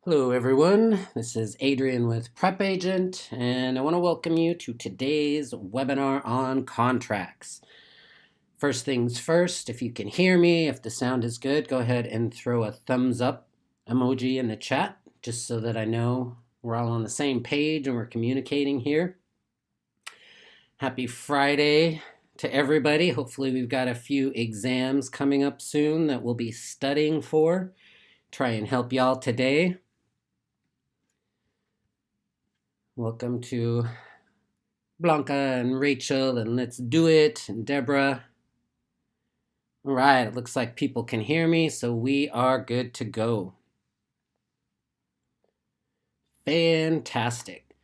Hello everyone, this is Adrian with PrepAgent, and I want to welcome you to today's webinar on contracts. First things first, if you can hear me, if the sound is good, go ahead and throw a thumbs up emoji in the chat, just so that I know we're all on the same page and we're communicating here. Happy Friday to everybody. Hopefully we've got a few exams coming up soon that we'll be studying for. Try and help y'all today. Welcome to Blanca and Rachel, and Let's Do It, and Deborah. All right, it looks like people can hear me, so we are good to go. Fantastic.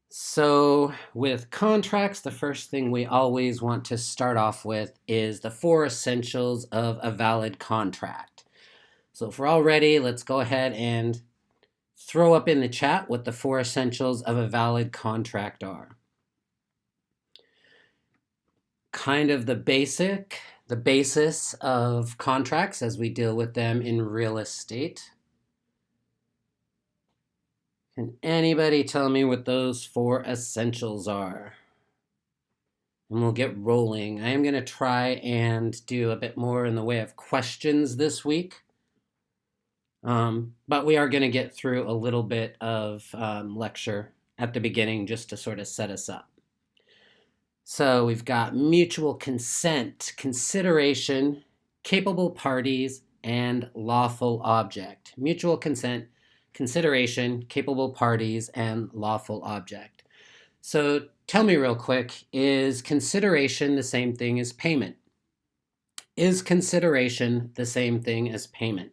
So with contracts, the first thing we always want to start off with is the 4 essentials of a valid contract. So if we're all ready, let's go ahead and throw up in the chat what the 4 essentials of a valid contract are. Kind of the basis of contracts as we deal with them in real estate. Can anybody tell me what those 4 essentials are? And we'll get rolling. I am going to try and do a bit more in the way of questions this week. But we are going to get through a little bit of lecture at the beginning just to sort of set us up. So we've got mutual consent, consideration, capable parties, and lawful object. Mutual consent, consideration, capable parties, and lawful object. So tell me real quick, is consideration the same thing as payment? Is consideration the same thing as payment?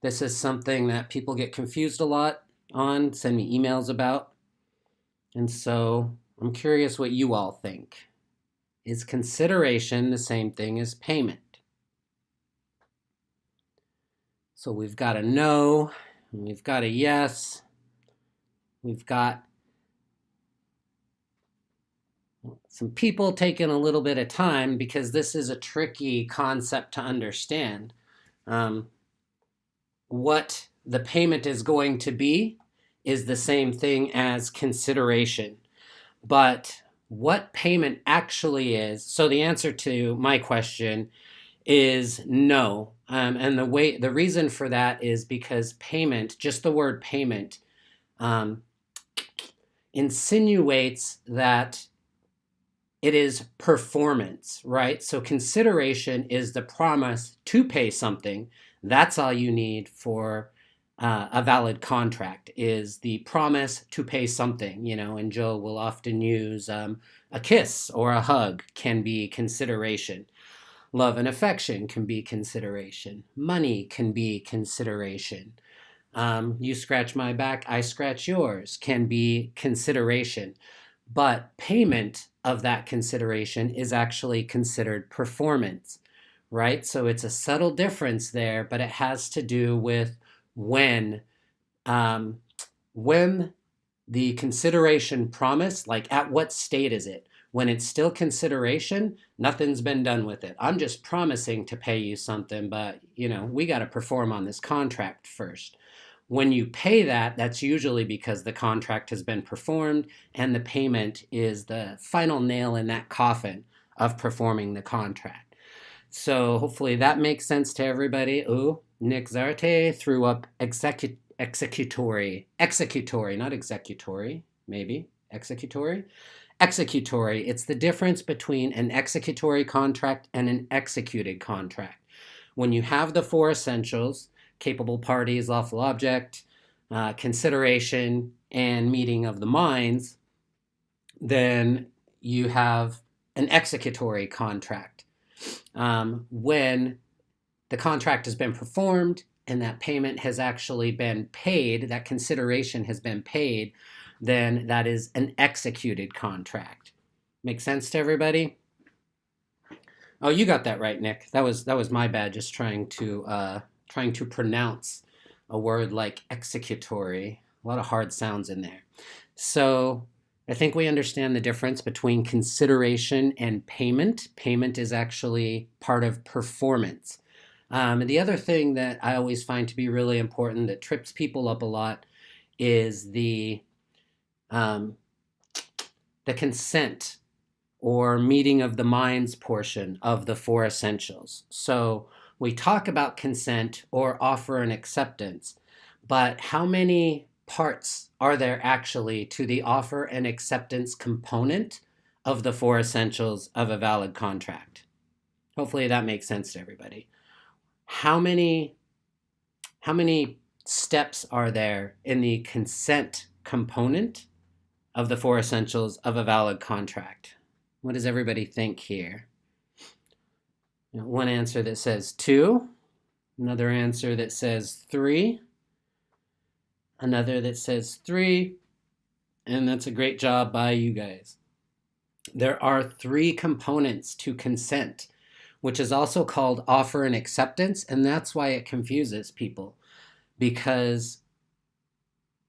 This is something that people get confused a lot on, send me emails about. And so I'm curious what you all think. Is consideration the same thing as payment? So we've got a no, and we've got a yes. We've got some people taking a little bit of time because this is a tricky concept to understand. What the payment is going to be is the same thing as consideration. But what payment actually is, so the answer to my question is no. And the reason for that is because payment, just the word payment, insinuates that it is performance, right? So consideration is the promise to pay something. That's all you need for a valid contract, is the promise to pay something, and Joe will often use a kiss or a hug can be consideration. Love and affection can be consideration. Money can be consideration. You scratch my back, I scratch yours can be consideration. But payment of that consideration is actually considered performance, right? So it's a subtle difference there, but it has to do with when the consideration promise, like at what state is it? When it's still consideration, nothing's been done with it. I'm just promising to pay you something, but we got to perform on this contract first. When you pay that, that's usually because the contract has been performed and the payment is the final nail in that coffin of performing the contract. So hopefully that makes sense to everybody. Ooh, Nick Zarte threw up executory, not executory, maybe, executory. Executory, it's the difference between an executory contract and an executed contract. When you have the 4 essentials, capable parties, lawful object, consideration, and meeting of the minds, then you have an executory contract. When the contract has been performed and that payment has actually been paid, that consideration has been paid, then that is an executed contract. Make sense to everybody? Oh, you got that right, Nick. That was my bad, just trying to pronounce a word like executory. A lot of hard sounds in there. So I think we understand the difference between consideration and payment. Payment is actually part of performance. And the other thing that I always find to be really important that trips people up a lot is um, the consent or meeting of the minds portion of the four essentials. So we talk about consent or offer and acceptance, but how many parts are there actually to the offer and acceptance component of the four essentials of a valid contract? Hopefully that makes sense to everybody. How many how many steps are there in the consent component of the four essentials of a valid contract? What does everybody think here? One answer that says 2, another answer that says 3, another that says 3, and that's a great job by you guys. There are 3 components to consent, which is also called offer and acceptance, and that's why it confuses people, because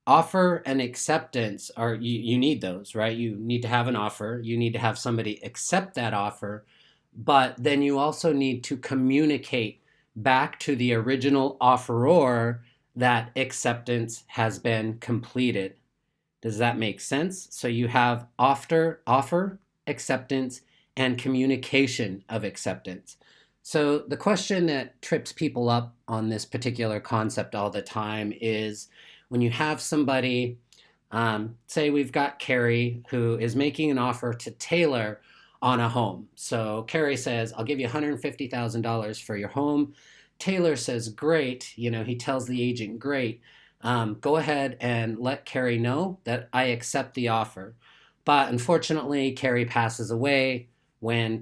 offer and acceptance are, you need those, right? You need to have an offer, you need to have somebody accept that offer, but then you also need to communicate back to the original offeror that acceptance has been completed. Does that make sense? So you have offer, acceptance, and communication of acceptance. So the question that trips people up on this particular concept all the time is when you have somebody, say we've got Carrie who is making an offer to Taylor on a home. So Carrie says, I'll give you $150,000 for your home. Taylor says, great. He tells the agent, great. Go ahead and let Carrie know that I accept the offer. But unfortunately, Carrie passes away when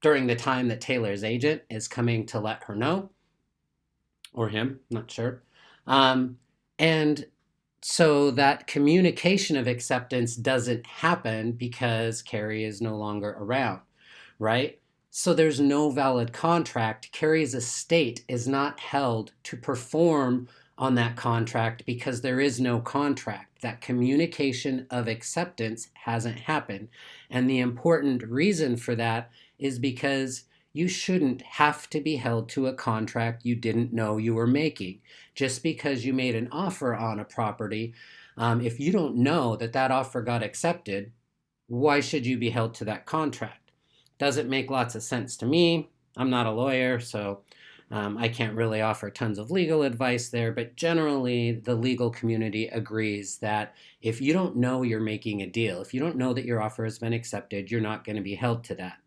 during the time that Taylor's agent is coming to let her know, or him, not sure. And so that communication of acceptance doesn't happen because Carrie is no longer around, right? So there's no valid contract. Carrie's estate is not held to perform on that contract because there is no contract. That communication of acceptance hasn't happened. And the important reason for that is because you shouldn't have to be held to a contract you didn't know you were making. Just because you made an offer on a property, if you don't know that that offer got accepted, why should you be held to that contract? Doesn't make lots of sense to me. I'm not a lawyer, so I can't really offer tons of legal advice there, but generally the legal community agrees that if you don't know you're making a deal, if you don't know that your offer has been accepted, you're not going to be held to that.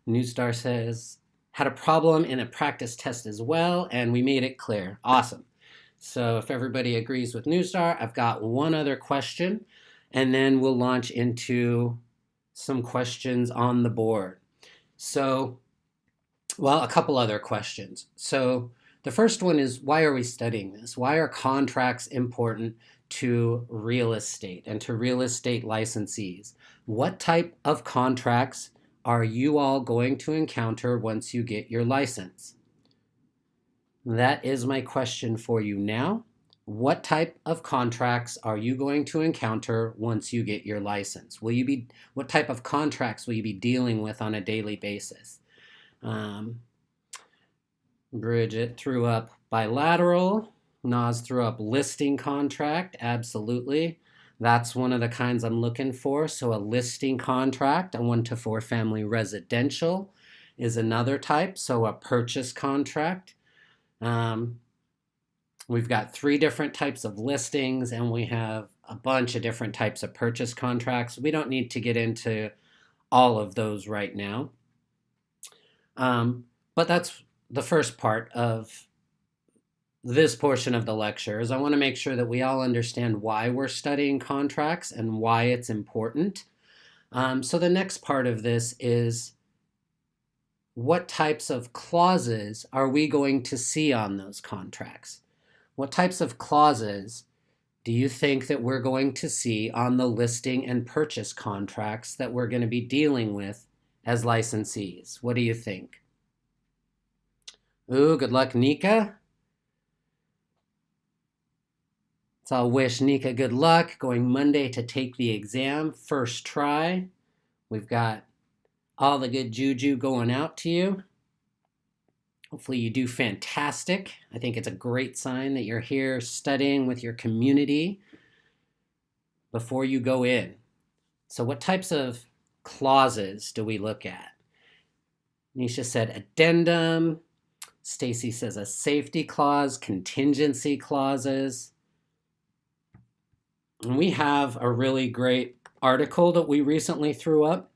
Newstar says, had a problem in a practice test as well, and we made it clear. Awesome. So if everybody agrees with Newstar, I've got one other question, and then we'll launch into some questions on the board. So, well, a couple other questions. So the first one is, why are we studying this? Why are contracts important to real estate and to real estate licensees? What type of contracts are you all going to encounter once you get your license? That is my question for you now. What type of contracts are you going to encounter once you get your license? What type of contracts will you be dealing with on a daily basis? Bridget threw up bilateral. Naz threw up listing contract. Absolutely. That's one of the kinds I'm looking for. So a listing contract, a 1-to-4 family residential is another type. So a purchase contract. We've got 3 different types of listings, and we have a bunch of different types of purchase contracts. We don't need to get into all of those right now. But that's the first part of this portion of the lecture, is I want to make sure that we all understand why we're studying contracts and why it's important. So the next part of this is, what types of clauses are we going to see on those contracts? What types of clauses do you think that we're going to see on the listing and purchase contracts that we're going to be dealing with as licensees? What do you think? Ooh, good luck, Nika. So I'll wish Nika good luck going Monday to take the exam, first try. We've got all the good juju going out to you. Hopefully you do fantastic. I think it's a great sign that you're here studying with your community before you go in. So what types of clauses do we look at? Nisha said addendum. Stacy says a safety clause, contingency clauses. And we have a really great article that we recently threw up.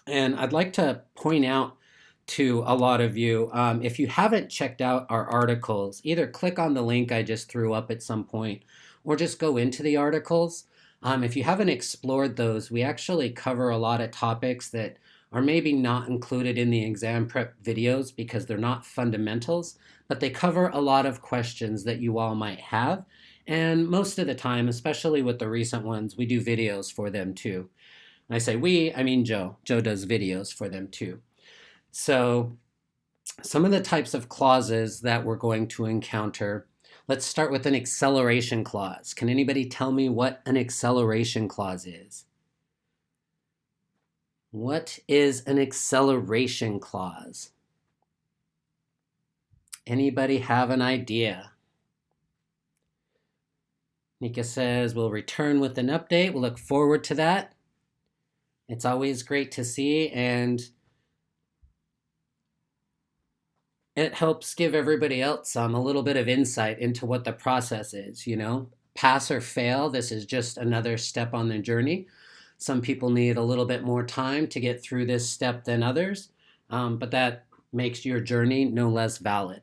And I'd like to point out to a lot of you, if you haven't checked out our articles, either click on the link I just threw up at some point or just go into the articles. If you haven't explored those, we actually cover a lot of topics that are maybe not included in the exam prep videos because they're not fundamentals, but they cover a lot of questions that you all might have. And most of the time, especially with the recent ones, we do videos for them too. When I say we, I mean Joe. Joe does videos for them too. So some of the types of clauses that we're going to encounter, let's start with an acceleration clause. Can anybody tell me what an acceleration clause is? What is an acceleration clause? Anybody have an idea? Nika says, we'll return with an update. We'll look forward to that. It's always great to see, and it helps give everybody else a little bit of insight into what the process is, you know. Pass or fail, this is just another step on the journey. Some people need a little bit more time to get through this step than others, but that makes your journey no less valid.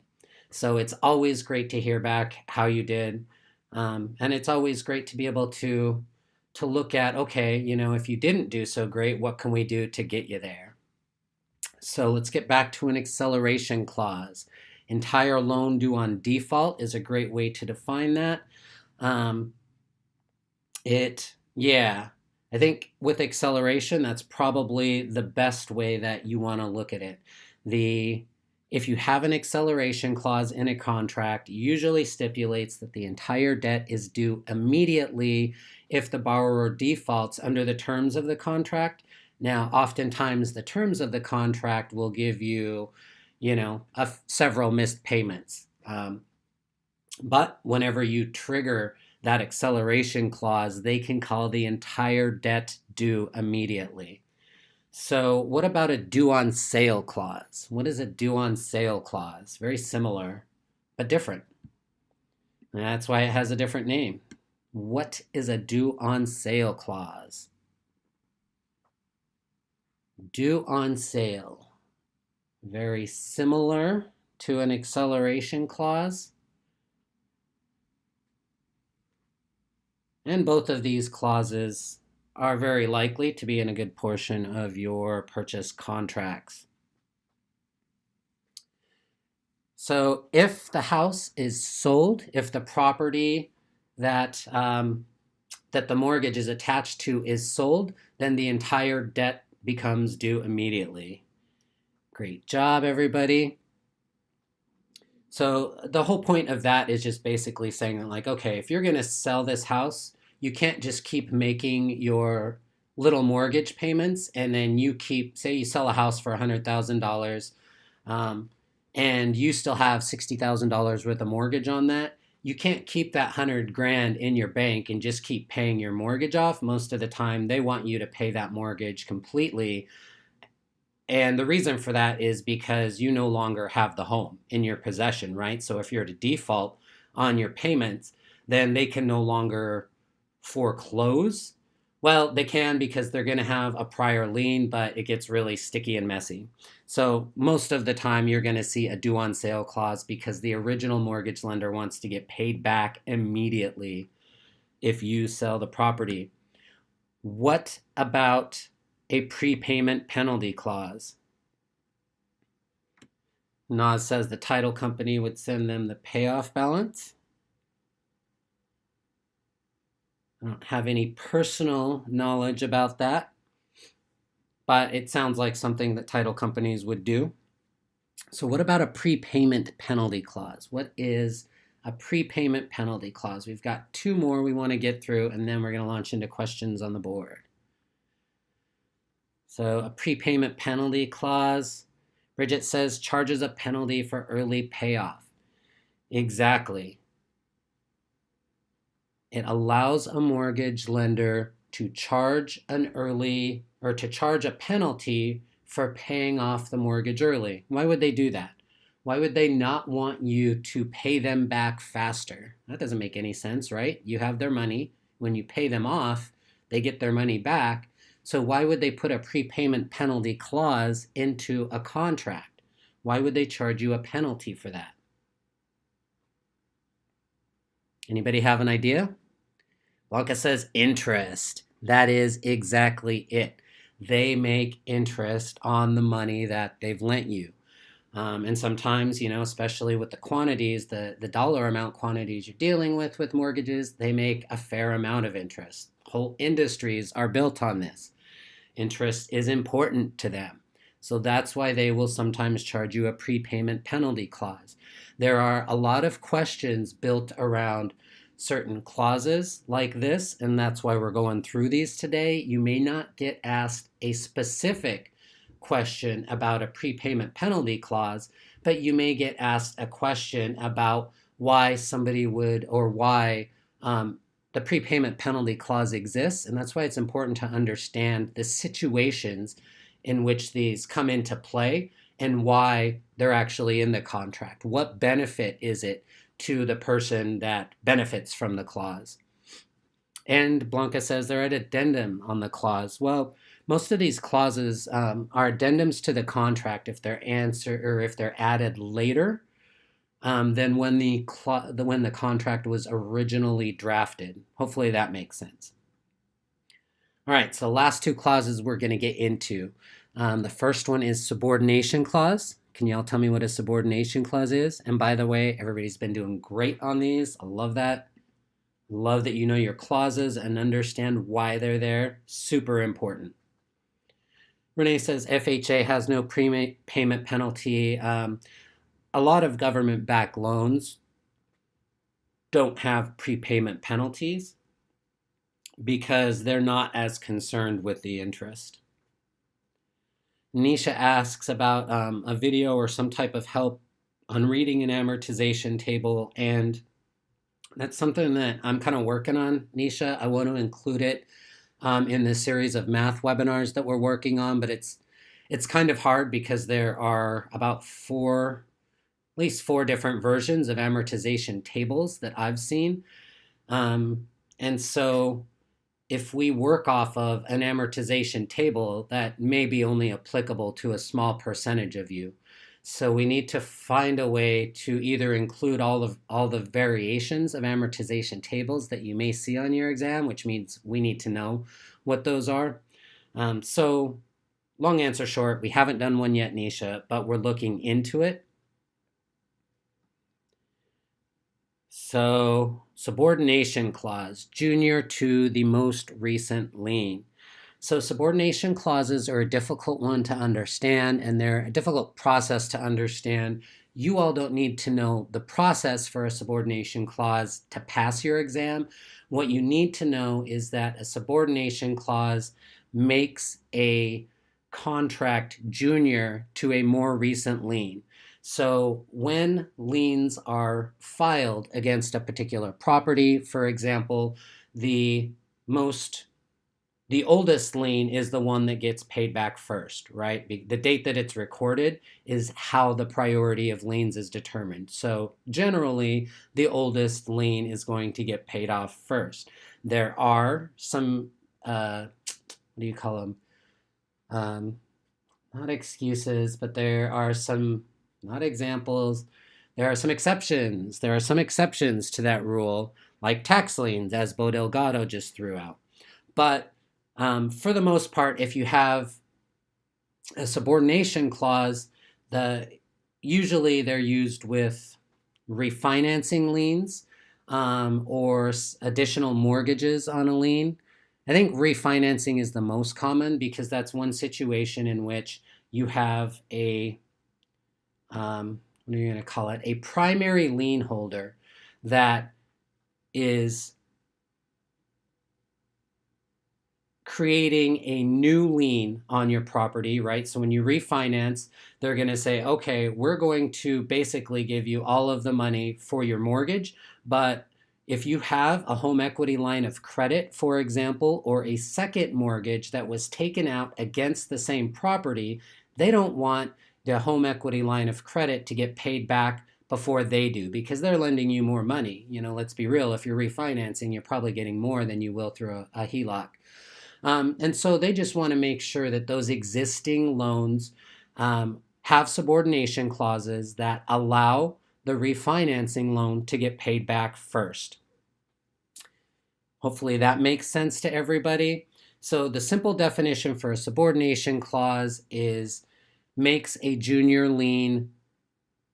So it's always great to hear back how you did, and it's always great to be able to look at, okay, you know, if you didn't do so great, what can we do to get you there? So let's get back to an acceleration clause. Entire loan due on default is a great way to define that. I think with acceleration, that's probably the best way that you want to look at it. If you have an acceleration clause in a contract, usually stipulates that the entire debt is due immediately if the borrower defaults under the terms of the contract. Now, oftentimes the terms of the contract will give you, several missed payments. But whenever you trigger that acceleration clause, they can call the entire debt due immediately. So what about a due on sale clause? What is a due on sale clause? Very similar, but different. And that's why it has a different name. What is a due on sale clause? Due on sale. Very similar to an acceleration clause. And both of these clauses are very likely to be in a good portion of your purchase contracts. So if the house is sold, if the property that the mortgage is attached to is sold, then the entire debt becomes due immediately. Great job, everybody. So the whole point of that is just basically saying that, like, okay, if you're going to sell this house, you can't just keep making your little mortgage payments and then say you sell a house for $100,000 and you still have $60,000 worth of mortgage on that. You can't keep that $100,000 in your bank and just keep paying your mortgage off. Most of the time, they want you to pay that mortgage completely. And the reason for that is because you no longer have the home in your possession, right? So if you're to default on your payments, then they can no longer foreclose. Well, they can because they're going to have a prior lien, but it gets really sticky and messy. So most of the time you're going to see a due on sale clause because the original mortgage lender wants to get paid back immediately if you sell the property. What about a prepayment penalty clause? Naz says the title company would send them the payoff balance. I don't have any personal knowledge about that, but it sounds like something that title companies would do. So what about a prepayment penalty clause? What is a prepayment penalty clause? We've got two more we want to get through, and then we're going to launch into questions on the board. So a prepayment penalty clause Bridget says charges a penalty for early payoff. Exactly. It allows a mortgage lender to charge an early or to charge a penalty for paying off the mortgage early. Why would they do that? Why would they not want you to pay them back faster? That doesn't make any sense, right? You have their money. When you pay them off, they get their money back. So why would they put a prepayment penalty clause into a contract? Why would they charge you a penalty for that? Anybody have an idea? Blanca says interest. That is exactly it. They make interest on the money that they've lent you. And sometimes, especially with the quantities, the dollar amount quantities you're dealing with mortgages, they make a fair amount of interest. Whole industries are built on this. Interest is important to them. So that's why they will sometimes charge you a prepayment penalty clause. There are a lot of questions built around certain clauses like this, and that's why we're going through these today. You may not get asked a specific question about a prepayment penalty clause, but you may get asked a question about why somebody would, or why the prepayment penalty clause exists. And that's why it's important to understand the situations in which these come into play and why they're actually in the contract. What benefit is it to the person that benefits from the clause? And Blanca says they're an addendum on the clause. Well, most of these clauses are addendums to the contract if they're added later than when the contract was originally drafted. Hopefully that makes sense. All right, so last two clauses we're going to get into. The first one is subordination clause. Can y'all tell me what a subordination clause is? And by the way, everybody's been doing great on these. I love that. Love that you know your clauses and understand why they're there. Super important. Renee says FHA has no prepayment penalty. A lot of government-backed loans don't have prepayment penalties because they're not as concerned with the interest. Nisha asks about a video or some type of help on reading an amortization table, and that's something that I'm kind of working on, Nisha. I want to include it in this series of math webinars that we're working on, but it's kind of hard because there are about at least four different versions of amortization tables that I've seen. And so if we work off of an amortization table, that may be only applicable to a small percentage of you. So we need to find a way to either include all the variations of amortization tables that you may see on your exam, which means we need to know what those are. So long answer short, we haven't done one yet, Nisha, but we're looking into it. So subordination clause, junior to the most recent lien. So subordination clauses are a difficult one to understand, and they're a difficult process to understand. You all don't need to know the process for a subordination clause to pass your exam. What you need to know is that a subordination clause makes a contract junior to a more recent lien. So when liens are filed against a particular property, for example, the oldest lien is the one that gets paid back first, right? The date that it's recorded is how the priority of liens is determined. So generally, the oldest lien is going to get paid off first. There are some, what do you call them? Not excuses, but there are some, not examples, there are some exceptions. There are some exceptions to that rule, like tax liens, as Bo Delgado just threw out. But for the most part, if you have a subordination clause, usually they're used with refinancing liens or additional mortgages on a lien. I think refinancing is the most common because that's one situation in which you have a, what are you going to call it, a primary lien holder that is creating a new lien on your property, right? So when you refinance, they're going to say, okay, we're going to basically give you all of the money for your mortgage, but if you have a home equity line of credit, for example, or a second mortgage that was taken out against the same property, they don't want the home equity line of credit to get paid back before they do, because they're lending you more money. You know, let's be real, if you're refinancing, you're probably getting more than you will through a HELOC. And so they just want to make sure that those existing loans have subordination clauses that allow the refinancing loan to get paid back first. Hopefully that makes sense to everybody. So the simple definition for a subordination clause is makes a junior lien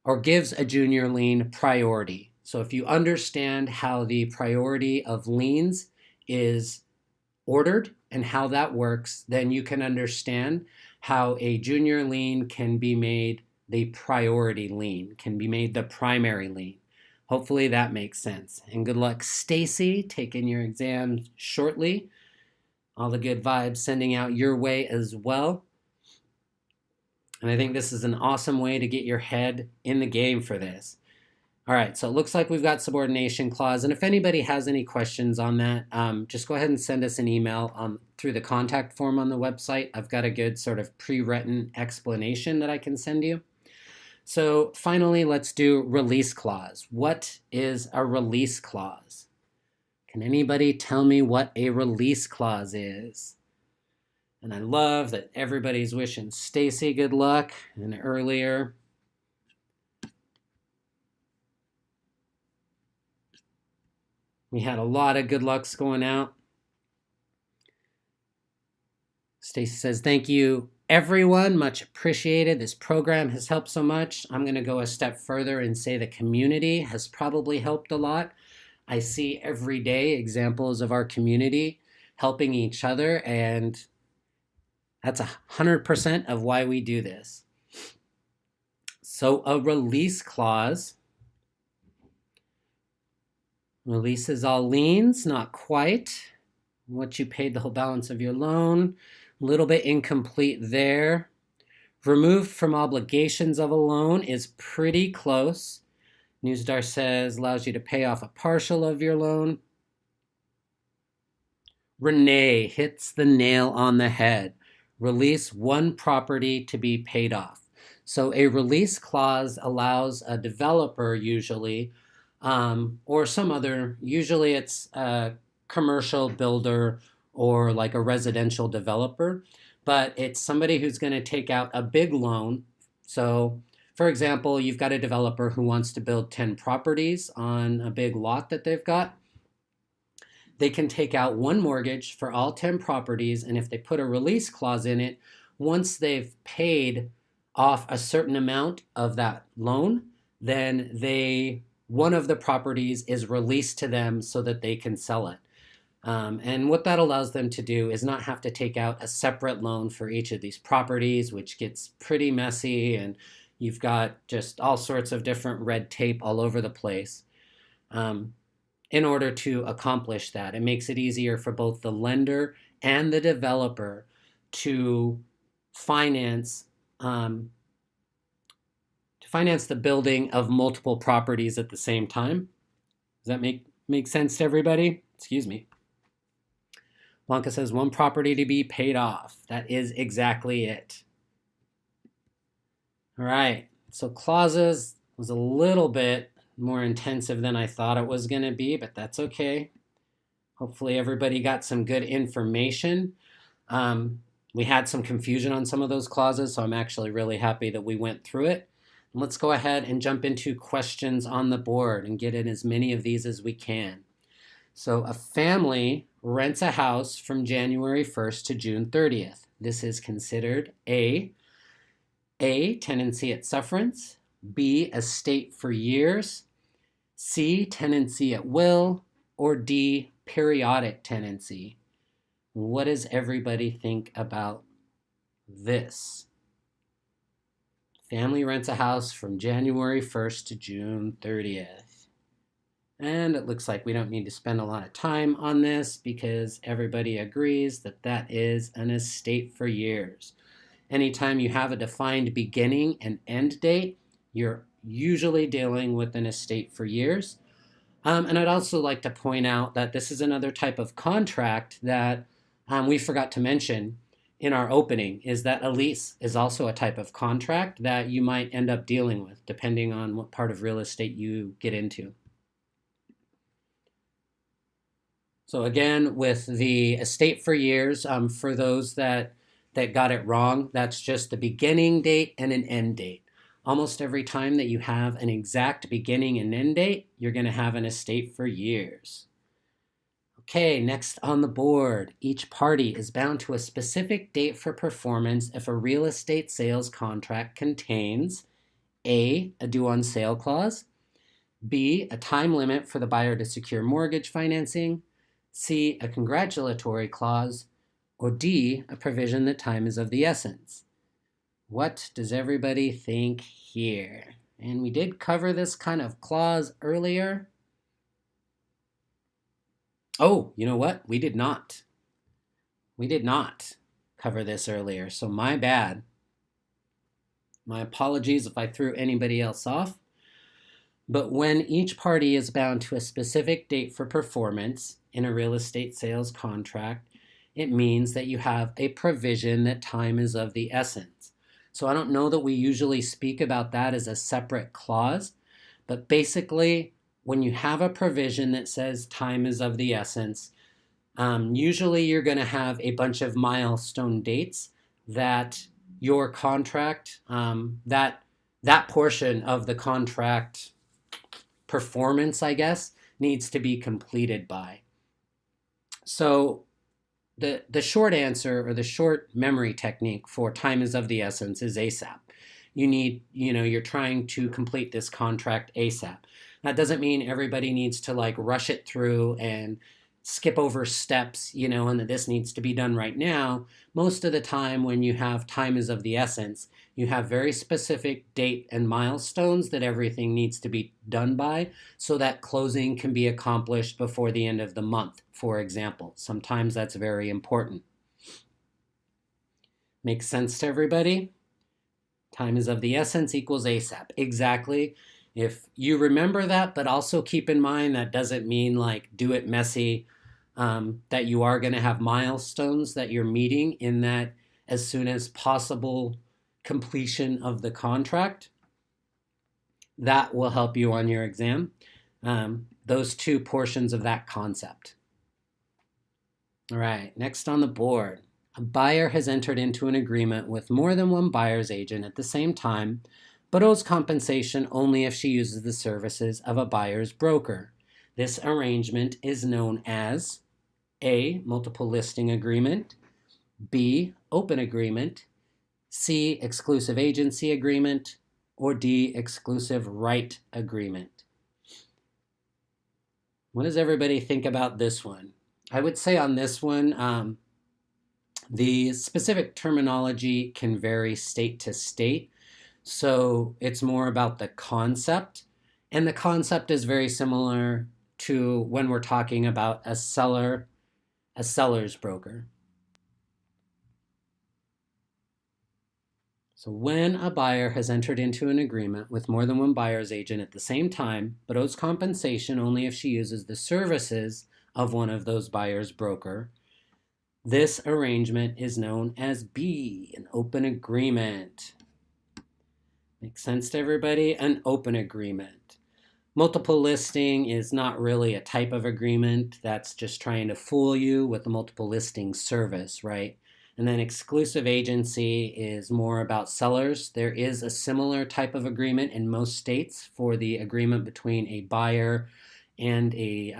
or gives a junior lien priority. So if you understand how the priority of liens is ordered and how that works, then you can understand how a junior lien can be made the priority lien, can be made the primary lien. Hopefully that makes sense. And good luck, Stacy, taking your exam shortly. All the good vibes sending out your way as well. And I think this is an awesome way to get your head in the game for this. All right, so it looks like we've got subordination clause. And if anybody has any questions on that, just go ahead and send us an email through the contact form on the website. I've got a good sort of pre-written explanation that I can send you. So finally, let's do release clause. What is a release clause? Can anybody tell me what a release clause is? And I love that everybody's wishing Stacy good luck. And earlier, we had a lot of good lucks going out. Stacy says, thank you, everyone. Much appreciated. This program has helped so much. I'm going to go a step further and say the community has probably helped a lot. I see every day examples of our community helping each other, and that's 100% of why we do this. So a release clause releases all liens, not quite. What you paid the whole balance of your loan. A little bit incomplete there. Removed from obligations of a loan is pretty close. Newsdar says allows you to pay off a partial of your loan. Renee hits the nail on the head. Release one property to be paid off. So a release clause allows a developer usually, or some other, usually it's a commercial builder or like a residential developer, but it's somebody who's going to take out a big loan. So for example, you've got a developer who wants to build 10 properties on a big lot that they've got. They can take out one mortgage for all 10 properties, and if they put a release clause in it, once they've paid off a certain amount of that loan, then one of the properties is released to them so that they can sell it. And what that allows them to do is not have to take out a separate loan for each of these properties, which gets pretty messy, and you've got just all sorts of different red tape all over the place. In order to accomplish that, it makes it easier for both the lender and the developer to finance the building of multiple properties at the same time. Does that make sense to everybody? Excuse me. Blanca says one property to be paid off. That is exactly it. All right, so clauses was a little bit more intensive than I thought it was going to be, but that's okay. Hopefully everybody got some good information. We had some confusion on some of those clauses, so I'm actually really happy that we went through it. And let's go ahead and jump into questions on the board and get in as many of these as we can. So a family rents a house from January 1st to June 30th. This is considered A, tenancy at sufferance, B, estate for years, C, tenancy at will, or D, periodic tenancy. What does everybody think about this? Family rents a house from January 1st to June 30th. And it looks like we don't need to spend a lot of time on this because everybody agrees that that is an estate for years. Anytime you have a defined beginning and end date, you're usually dealing with an estate for years. And I'd also like to point out that this is another type of contract that we forgot to mention in our opening, is that a lease is also a type of contract that you might end up dealing with depending on what part of real estate you get into. So again, with the estate for years, for those that got it wrong, that's just the beginning date and an end date. Almost every time that you have an exact beginning and end date, you're going to have an estate for years. Okay, next on the board, each party is bound to a specific date for performance if a real estate sales contract contains A, a due on sale clause, B, a time limit for the buyer to secure mortgage financing, C, a congratulatory clause, or D, a provision that time is of the essence. What does everybody think here? And we did cover this kind of clause earlier. Oh, you know what? We did not. We did not cover this earlier, so my bad. My apologies if I threw anybody else off. But when each party is bound to a specific date for performance in a real estate sales contract, it means that you have a provision that time is of the essence. So I don't know that we usually speak about that as a separate clause, but basically, when you have a provision that says time is of the essence, usually you're going to have a bunch of milestone dates that your contract, that portion of the contract performance, I guess, needs to be completed by. So the short answer, or the short memory technique for time is of the essence, is ASAP. You're trying to complete this contract ASAP. That doesn't mean everybody needs to like rush it through and skip over steps, and that this needs to be done right now. Most of the time when you have time is of the essence, you have very specific date and milestones that everything needs to be done by so that closing can be accomplished before the end of the month, for example. Sometimes that's very important. Makes sense to everybody? Time is of the essence equals ASAP. Exactly. If you remember that, but also keep in mind that doesn't mean like do it messy, that you are going to have milestones that you're meeting in that as soon as possible completion of the contract. That will help you on your exam. Those two portions of that concept. All right, next on the board. A buyer has entered into an agreement with more than one buyer's agent at the same time, but owes compensation only if she uses the services of a buyer's broker. This arrangement is known as A, multiple listing agreement, B, open agreement, C, exclusive agency agreement, or D, exclusive right agreement. What does everybody think about this one? I would say on this one, the specific terminology can vary state to state. So it's more about the concept. And the concept is very similar to when we're talking about a seller's broker. So when a buyer has entered into an agreement with more than one buyer's agent at the same time, but owes compensation only if she uses the services of one of those buyer's broker, this arrangement is known as B, an open agreement. Makes sense to everybody? An open agreement. Multiple listing is not really a type of agreement. That's just trying to fool you with the multiple listing service, right? And then exclusive agency is more about sellers. There is a similar type of agreement in most states for the agreement between a buyer and a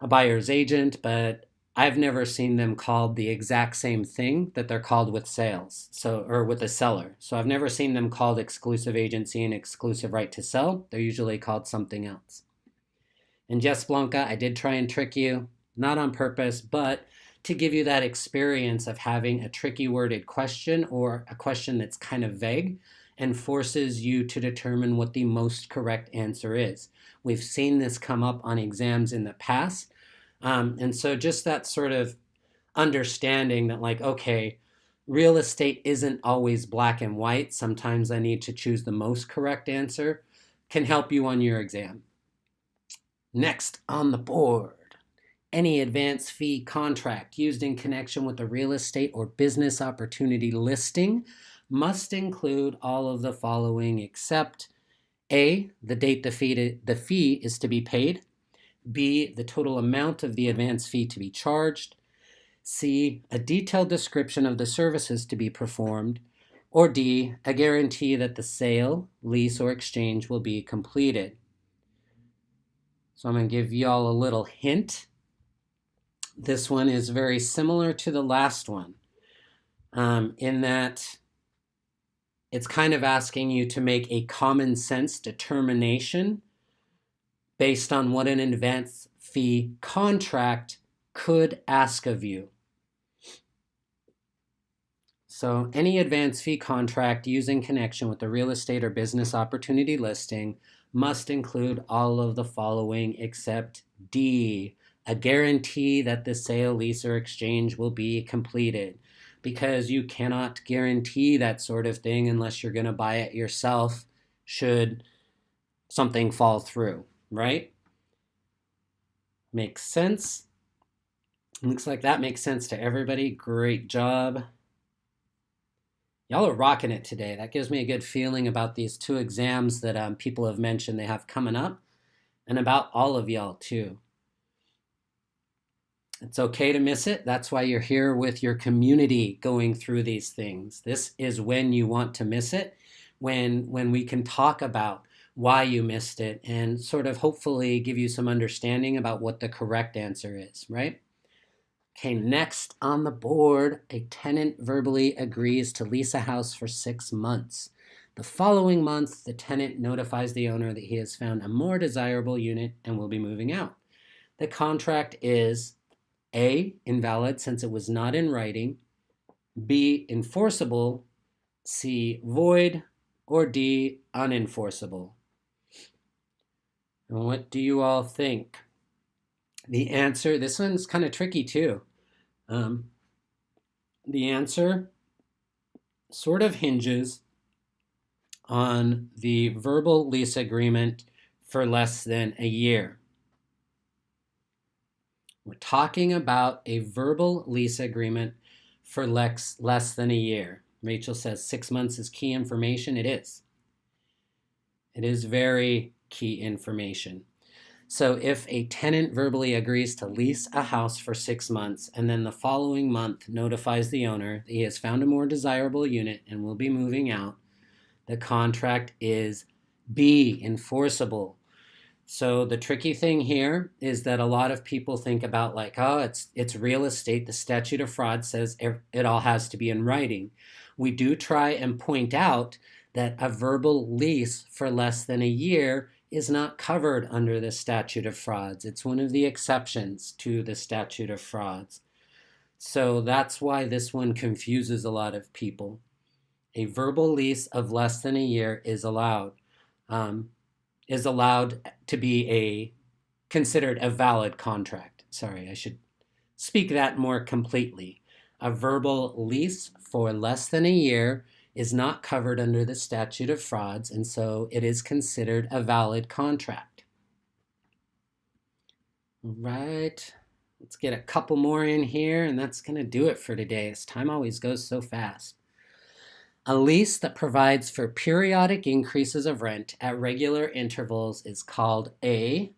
buyer's agent, but I've never seen them called the exact same thing that they're called with sales, or with a seller. So I've never seen them called exclusive agency and exclusive right to sell. They're usually called something else. And yes, Blanca, I did try and trick you, not on purpose, but to give you that experience of having a tricky worded question or a question that's kind of vague and forces you to determine what the most correct answer is. We've seen this come up on exams in the past. And so just that sort of understanding that, like, okay, real estate isn't always black and white. Sometimes I need to choose the most correct answer, can help you on your exam. Next on the board, any advance fee contract used in connection with a real estate or business opportunity listing must include all of the following except A, the date the fee is to be paid, B, the total amount of the advance fee to be charged, C, a detailed description of the services to be performed, or D, a guarantee that the sale, lease, or exchange will be completed. So I'm going to give y'all a little hint. This one is very similar to the last one, in that it's kind of asking you to make a common sense determination based on what an advance fee contract could ask of you. So any advance fee contract used in connection with the real estate or business opportunity listing must include all of the following except D, a guarantee that the sale, lease, or exchange will be completed, because you cannot guarantee that sort of thing unless you're going to buy it yourself should something fall through, right? Makes sense? Looks like that makes sense to everybody. Great job. Y'all are rocking it today. That gives me a good feeling about these two exams that people have mentioned they have coming up, and about all of y'all too. It's okay to miss it. That's why you're here with your community going through these things. This is when you want to miss it, when we can talk about why you missed it and sort of hopefully give you some understanding about what the correct answer is, right? Okay, next on the board, a tenant verbally agrees to lease a house for 6 months. The following month, the tenant notifies the owner that he has found a more desirable unit and will be moving out. The contract is A, invalid since it was not in writing, B, enforceable, C, void, or D, unenforceable. And what do you all think? The answer, this one's kind of tricky too. The answer sort of hinges on the verbal lease agreement for less than a year. We're talking about a verbal lease agreement for less than a year. Rachel says 6 months is key information. It is. It is very key information. So if a tenant verbally agrees to lease a house for 6 months and then the following month notifies the owner that he has found a more desirable unit and will be moving out, the contract is B, enforceable. So the tricky thing here is that a lot of people think about like, oh, it's real estate. The statute of fraud says it all has to be in writing. We do try and point out that a verbal lease for less than a year is not covered under the statute of frauds. It's one of the exceptions to the statute of frauds. So that's why this one confuses a lot of people. A verbal lease of less than a year is allowed to be considered a valid contract. Sorry, I should speak that more completely. A verbal lease for less than a year is not covered under the statute of frauds, and so it is considered a valid contract. All right, let's get a couple more in here, and that's going to do it for today. This time always goes so fast. A lease that provides for periodic increases of rent at regular intervals is called A,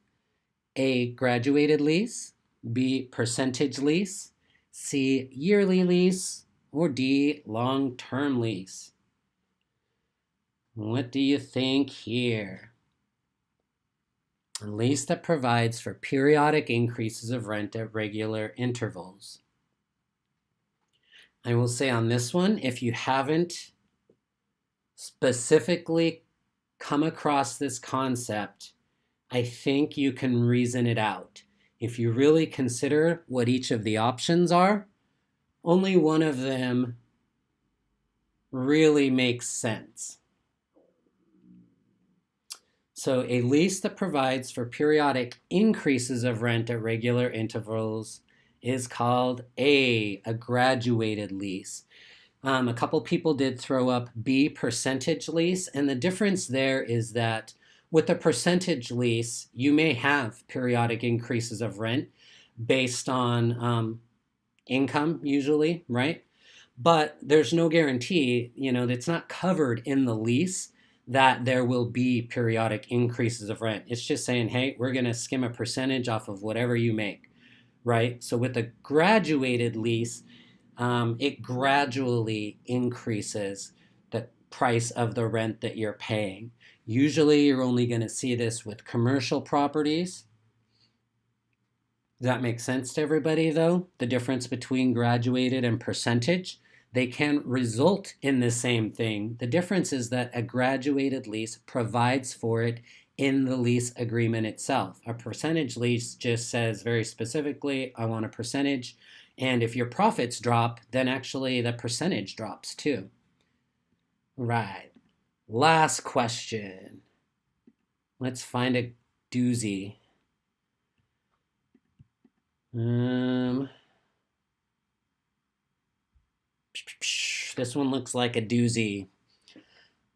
graduated lease, B, percentage lease, C, yearly lease, or D, long-term lease. What do you think here? A lease that provides for periodic increases of rent at regular intervals. I will say on this one, if you haven't specifically come across this concept, I think you can reason it out. If you really consider what each of the options are, only one of them really makes sense. So a lease that provides for periodic increases of rent at regular intervals is called a graduated lease. A couple people did throw up B, percentage lease, and the difference there is that with a percentage lease, you may have periodic increases of rent based on income, usually, right? But there's no guarantee, it's not covered in the lease that there will be periodic increases of rent. It's just saying, hey, we're going to skim a percentage off of whatever you make, right? So with a graduated lease, it gradually increases the price of the rent that you're paying. Usually you're only going to see this with commercial properties. Does that make sense to everybody, though? The difference between graduated and percentage? They can result in the same thing. The difference is that a graduated lease provides for it in the lease agreement itself. A percentage lease just says very specifically, I want a percentage. And if your profits drop, then actually the percentage drops too. Right. Last question. Let's find a doozy. This one looks like a doozy.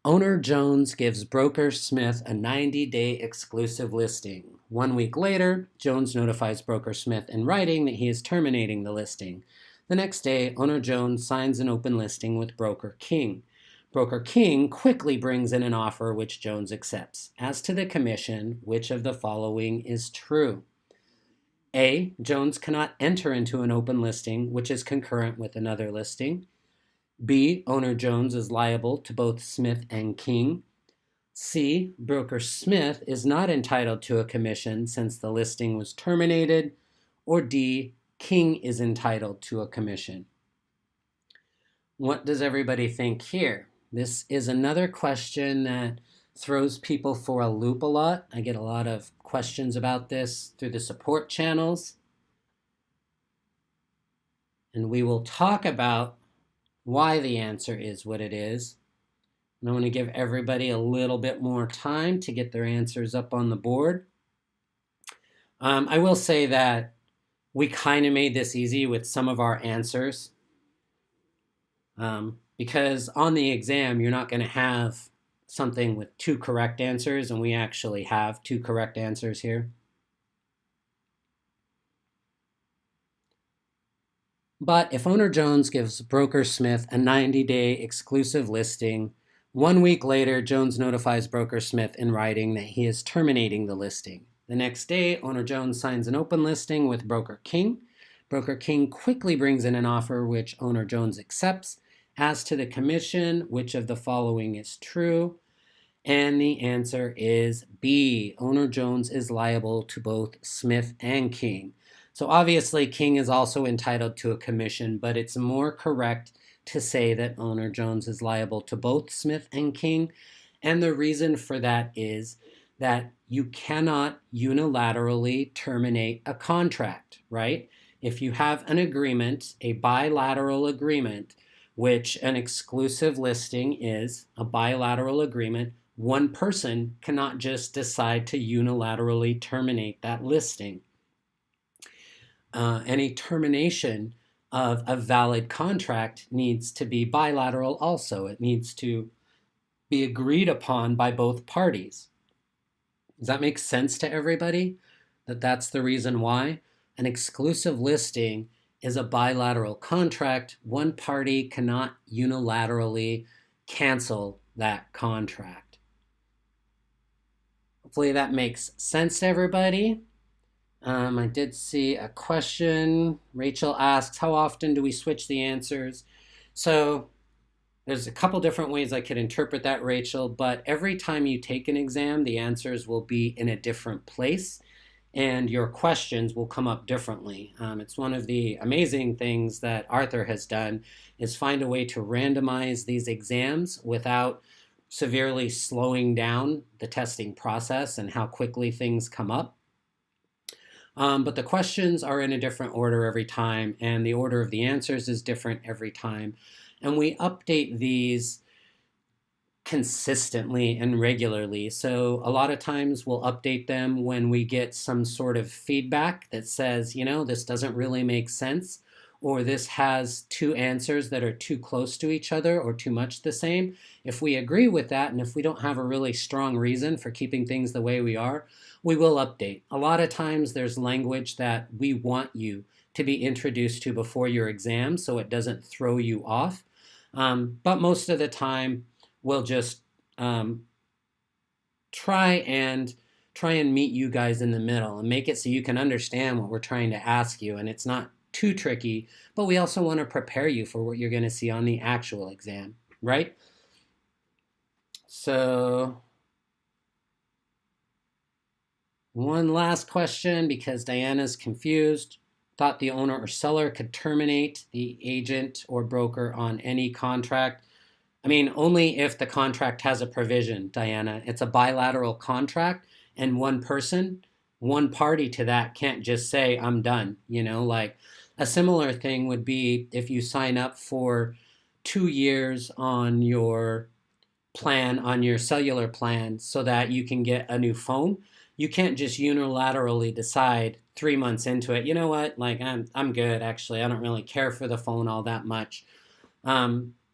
Owner Jones gives broker Smith a 90-day exclusive listing. 1 week later, Jones notifies broker Smith in writing that he is terminating the listing. The next day, owner Jones signs an open listing with broker King. Broker King quickly brings in an offer which Jones accepts. As to the commission, which of the following is true? A, Jones cannot enter into an open listing which is concurrent with another listing. B, owner Jones is liable to both Smith and King. C, broker Smith is not entitled to a commission since the listing was terminated. Or D, King is entitled to a commission. What does everybody think here? This is another question that throws people for a loop a lot. I get a lot of questions about this through the support channels. And we will talk about why the answer is what it is. And I want to give everybody a little bit more time to get their answers up on the board. I will say that we kind of made this easy with some of our answers. Because on the exam, you're not going to have something with 2 correct answers, and we actually have 2 correct answers here. But if owner Jones gives broker Smith a 90-day exclusive listing, 1 week later, Jones notifies broker Smith in writing that he is terminating the listing. The next day, owner Jones signs an open listing with broker King. Broker King quickly brings in an offer which owner Jones accepts. As to the commission, which of the following is true? And the answer is B. Owner Jones is liable to both Smith and King. So obviously King is also entitled to a commission, but it's more correct to say that owner Jones is liable to both Smith and King. And the reason for that is that you cannot unilaterally terminate a contract, right? If you have an agreement, a bilateral agreement, which an exclusive listing is, a bilateral agreement, one person cannot just decide to unilaterally terminate that listing. Any termination of a valid contract needs to be bilateral also. It needs to be agreed upon by both parties. Does that make sense to everybody? That's the reason why? An exclusive listing is a bilateral contract. One party cannot unilaterally cancel that contract. Hopefully that makes sense to everybody. I did see a question. Rachel asks, how often do we switch the answers? So there's a couple different ways I could interpret that, Rachel, but every time you take an exam, the answers will be in a different place and your questions will come up differently. It's one of the amazing things that Arthur has done is find a way to randomize these exams without severely slowing down the testing process and how quickly things come up. But the questions are in a different order every time, and the order of the answers is different every time. And we update these consistently and regularly. So a lot of times we'll update them when we get some sort of feedback that says, this doesn't really make sense, or this has two answers that are too close to each other or too much the same. If we agree with that, and if we don't have a really strong reason for keeping things the way we are, we will update. A lot of times there's language that we want you to be introduced to before your exam so it doesn't throw you off. But most of the time, we'll just try and meet you guys in the middle and make it so you can understand what we're trying to ask you, and it's not too tricky, but we also want to prepare you for what you're going to see on the actual exam, right? So one last question, because Diana's confused. Thought the owner or seller could terminate the agent or broker on any contract. I mean, only if the contract has a provision, Diana. It's a bilateral contract, and one party to that can't just say, I'm done. Like a similar thing would be if you sign up for 2 years on your plan, on your cellular plan, so that you can get a new phone. You can't just unilaterally decide 3 months into it, you know what, like I'm good, actually. I don't really care for the phone all that much.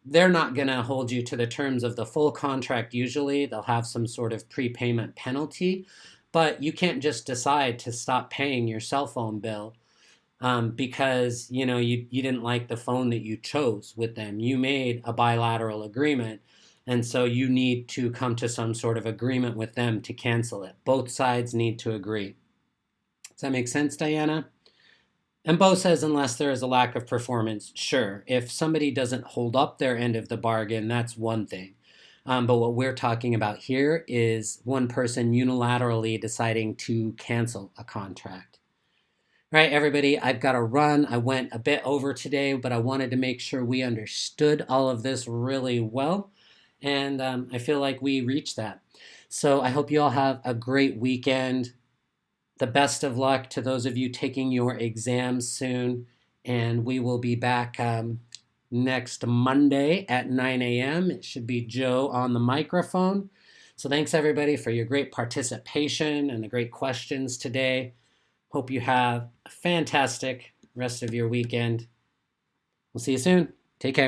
They're not going to hold you to the terms of the full contract usually. They'll have some sort of prepayment penalty, but you can't just decide to stop paying your cell phone bill because you didn't like the phone that you chose with them. You made a bilateral agreement, and so you need to come to some sort of agreement with them to cancel it. Both sides need to agree. Does that make sense, Diana? And Bo says, unless there is a lack of performance, sure. If somebody doesn't hold up their end of the bargain, that's one thing. But what we're talking about here is one person unilaterally deciding to cancel a contract. All right, everybody, I've got to run. I went a bit over today, but I wanted to make sure we understood all of this really well. And I feel like we reached that. So I hope you all have a great weekend. The best of luck to those of you taking your exams soon. And we will be back next Monday at 9 a.m. It should be Joe on the microphone. So thanks, everybody, for your great participation and the great questions today. Hope you have a fantastic rest of your weekend. We'll see you soon. Take care.